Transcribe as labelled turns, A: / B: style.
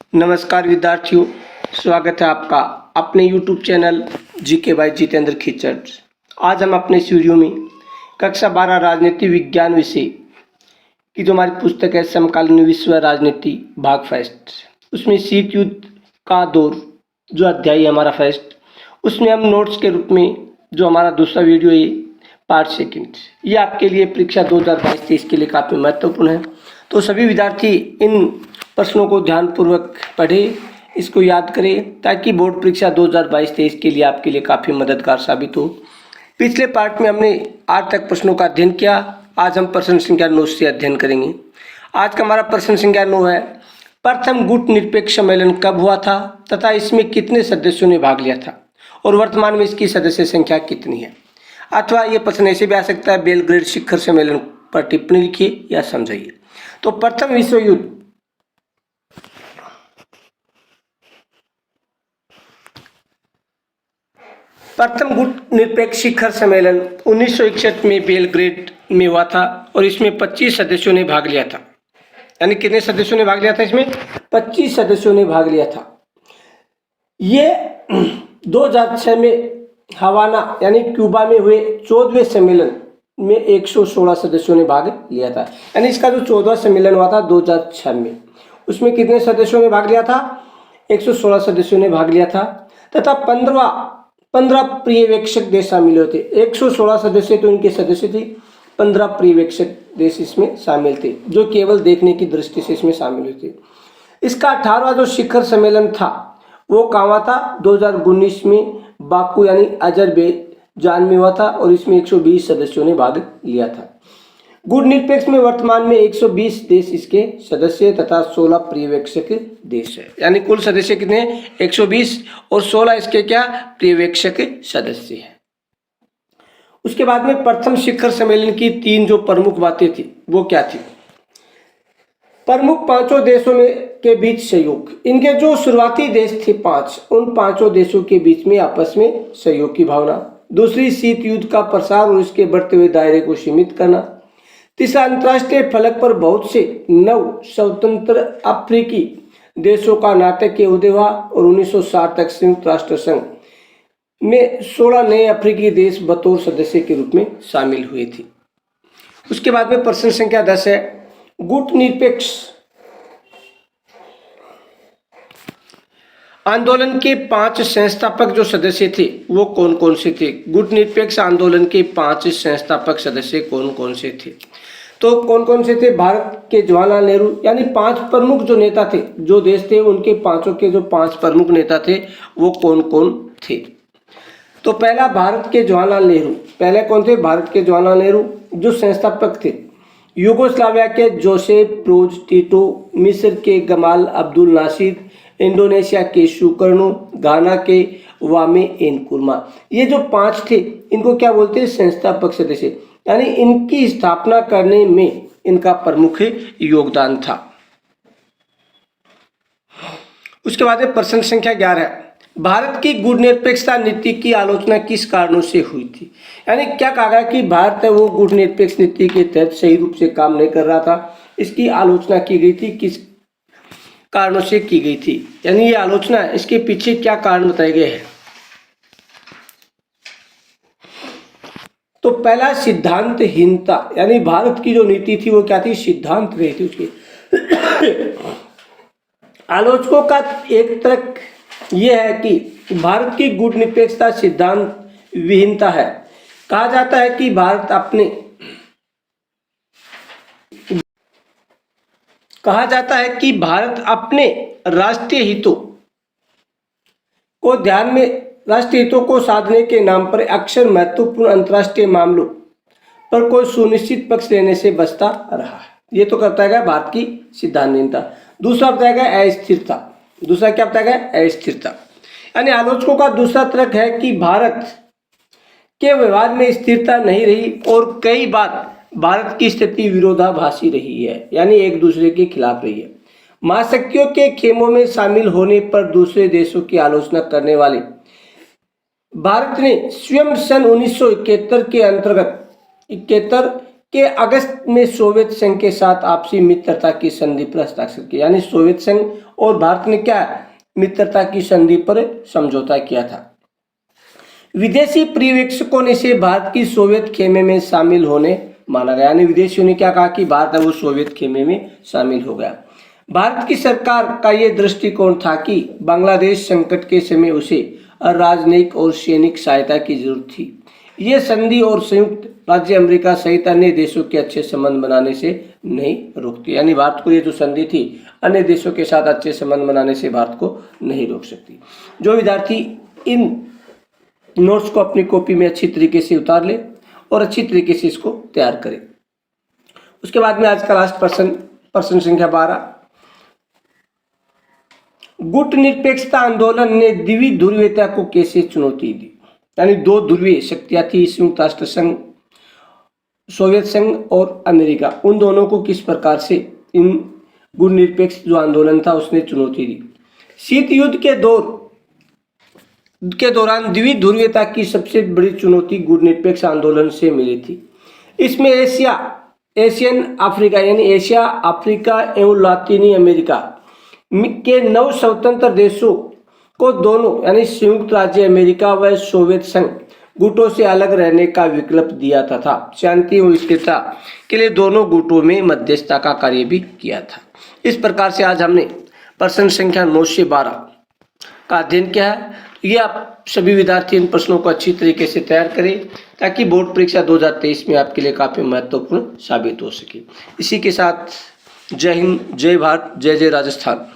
A: नमस्कार विद्यार्थियों, स्वागत है आपका अपने YouTube channel GK by Jitendra Khichar. आज हम अपने इस वीडियो में कक्षा 12 राजनीति विज्ञान विषय की जो हमारी पुस्तक है समकालीन विश्व राजनीति भाग फर्स्ट, उसमें शीत युद्ध का दौर जो अध्याय है हमारा फर्स्ट, उसमें हम नोट्स के रूप में जो हमारा दूसरा वीडियो है पार्ट सेकंड, ये आपके लिए परीक्षा 2022-23 के लिए काफ़ी महत्वपूर्ण है। तो सभी विद्यार्थी इन प्रश्नों को ध्यानपूर्वक पढ़ें, इसको याद करें ताकि बोर्ड परीक्षा 2022-23 के लिए आपके लिए काफ़ी मददगार साबित हो। पिछले पार्ट में हमने 8 तक प्रश्नों का अध्ययन किया। आज हम प्रश्न संख्या 9 से अध्ययन करेंगे। आज का हमारा प्रश्न संख्या 9 है, प्रथम गुट निरपेक्ष सम्मेलन कब हुआ था तथा इसमें कितने सदस्यों ने भाग लिया था और वर्तमान में इसकी सदस्य संख्या कितनी है। अथवा ये प्रश्न ऐसे भी आ सकता है, बेलग्रेड शिखर सम्मेलन पर टिप्पणी लिखिए या समझाइए। तो प्रथम विश्व युद्ध प्रथम गुट निरपेक्ष शिखर सम्मेलन 1961 में बेलग्रेड में हुआ था और इसमें 25 सदस्यों ने भाग लिया था। यानी कितने सदस्यों ने भाग लिया था? इसमें 25 सदस्यों ने भाग लिया था। ये 2006 में हवाना यानी क्यूबा में हुए 14वें सम्मेलन में 116 सदस्यों ने भाग लिया था। यानी इसका जो 14वां सम्मेलन हुआ था 2006 में, उसमें कितने सदस्यों ने भाग लिया था? 116 सदस्यों ने भाग लिया था तथा 15 पर्यवेक्षक देश शामिल हुए थे। 116 सदस्य तो इनके सदस्य थे, 15 पर्यवेक्षक देश इसमें शामिल थे जो केवल देखने की दृष्टि से इसमें शामिल हुए थे। इसका 18वां जो शिखर सम्मेलन था वो कहाँ हुआ था? 2019 में बाकू यानी अजरबैजान में हुआ था और इसमें 120 सदस्यों ने भाग लिया था। गुट निरपेक्ष में वर्तमान में 120 देश इसके सदस्य तथा 16 पर्यवेक्षक देश है। यानी कुल सदस्य कितने? 120 और 16 इसके क्या? पर्यवेक्षक सदस्य है। उसके बाद में प्रथम शिखर सम्मेलन की 3 जो प्रमुख बातें थी वो क्या थी? प्रमुख 5 देशों में के बीच सहयोग। इनके जो शुरुआती देश थे 5, उन 5 देशों के बीच में आपस में सहयोग की भावना। दूसरी, शीत युद्ध का प्रसार और इसके बढ़ते हुए दायरे को सीमित करना। तीसरा, अंतर्राष्ट्रीय फलक पर बहुत से नव स्वतंत्र अफ्रीकी देशों का नाटकीय उदय हुआ और 1960 तक संयुक्त राष्ट्र संघ में 16 नए अफ्रीकी देश बतौर सदस्य के रूप में शामिल हुए थे। उसके बाद में प्रश्न संख्या 10 है, गुट निरपेक्ष आंदोलन के 5 संस्थापक जो सदस्य थे वो कौन कौन से थे? गुट निरपेक्ष आंदोलन के 5 संस्थापक सदस्य कौन कौन से थे? तो कौन कौन से थे? भारत के जवाहरलाल नेहरू, यानी 5 प्रमुख जो नेता थे, जो देश थे उनके 5 के जो 5 प्रमुख नेता थे वो कौन कौन थे? तो पहला भारत के जवाहरलाल नेहरू। पहले कौन थे? भारत के जवाहरलाल नेहरू जो संस्थापक थे। यूगोस्लाविया के जोसेफ ब्रोज टिटो, मिस्र के गमाल अब्दुल नासिर, इंडोनेशिया के सुकर्णो, घाना के वामे एनकुरमा। ये जो 5 थे इनको क्या बोलते हैं? संस्थापक सदस्य। यानी इनकी स्थापना करने में इनका प्रमुख योगदान था। उसके बाद प्रश्न संख्या 11 है, भारत की गुट निरपेक्षता नीति की आलोचना किस कारणों से हुई थी? यानी क्या कहा गया कि भारत है वो गुट निरपेक्ष नीति के तहत सही रूप से काम नहीं कर रहा था, इसकी आलोचना की गई थी। किस कारणों से की गई थी? यानी ये आलोचना, इसके पीछे क्या कारण बताए गए हैं? तो पहला, सिद्धांतहीनता। यानी भारत की जो नीति थी वो क्या थी? सिद्धांत रही थी उसकी। आलोचकों का एक तर्क यह है कि भारत की गुट निरपेक्षता सिद्धांत विहीनता है। कहा जाता है कि भारत अपने राष्ट्रीय हितों को साधने के नाम पर अक्सर महत्वपूर्ण अंतर्राष्ट्रीय मामलों पर कोई सुनिश्चित पक्ष लेने से बचता रहा है। ये तो करता है भारत की सिद्धांतहीनता। दूसरा बताया गया अस्थिरता। दूसरा क्या बताया गया? अस्थिरता। यानी आलोचकों का दूसरा तर्क है कि भारत के व्यवहार में स्थिरता नहीं रही और कई बार भारत की स्थिति विरोधाभासी रही है, यानी एक दूसरे के खिलाफ रही है। महाशक्तियों के खेमों में शामिल होने पर दूसरे देशों की आलोचना करने वाले भारत ने स्वयं सन 1971 के अंतर्गत 71 के अगस्त में सोवियत संघ के साथ आपसी मित्रता की संधि पर हस्ताक्षर किया। यानी सोवियत संघ और भारत ने क्या मित्रता की संधि पर समझौता किया था। विदेशी पर्यवेक्षकों ने इसे भारत की सोवियत खेमे में शामिल होने माना गया। यानी विदेशियों ने क्या कहा कि भारत है वो सोवियत खेमे में शामिल हो गया। भारत की सरकार का ये दृष्टिकोण था कि बांग्लादेश संकट के समय उसे राजनयिक और सैनिक सहायता की जरूरत थी। ये संधि और संयुक्त राज्य अमेरिका सहित अन्य देशों के अच्छे संबंध बनाने से नहीं रोकती। यानी भारत को ये जो संधि थी अन्य देशों के साथ अच्छे संबंध बनाने से भारत को नहीं रोक सकती। जो विद्यार्थी इन नोट्स को अपनी कॉपी में अच्छी तरीके से उतार ले और अच्छी तरीके से इसको तैयार करें। उसके बाद में आज का लास्ट प्रश्न संख्या 12, गुट निरपेक्षता आंदोलन ने द्विध्रुवीयता को कैसे चुनौती दी। यानी दो ध्रुवीय शक्तियां थी, संयुक्त राष्ट्र संघ, सोवियत संघ और अमेरिका, उन दोनों को किस प्रकार से इन गुट निरपेक्ष जो आंदोलन था उसने चुनौती दी। शीत युद्ध के दौरान द्विध्रुवीयता की सबसे बड़ी चुनौती गुट निरपेक्ष आंदोलन से मिली थी। इसमें एशियन अफ्रीका यानी एशिया, अफ्रीका एवं लातीनी अमेरिका के 9 स्वतंत्र देशों को दोनों यानी संयुक्त राज्य अमेरिका व सोवियत संघ गुटों से अलग रहने का विकल्प दिया तथा शांति और स्थिरता के लिए दोनों गुटों में मध्यस्थता का कार्य भी किया था। इस प्रकार से आज हमने प्रश्न संख्या 9 से 12 का अध्ययन किया है। ये आप सभी विद्यार्थी इन प्रश्नों को अच्छी तरीके से तैयार करें ताकि बोर्ड परीक्षा 2023 में आपके लिए काफी महत्वपूर्ण साबित हो सके। इसी के साथ जय हिंद, जय भारत, जय जय राजस्थान।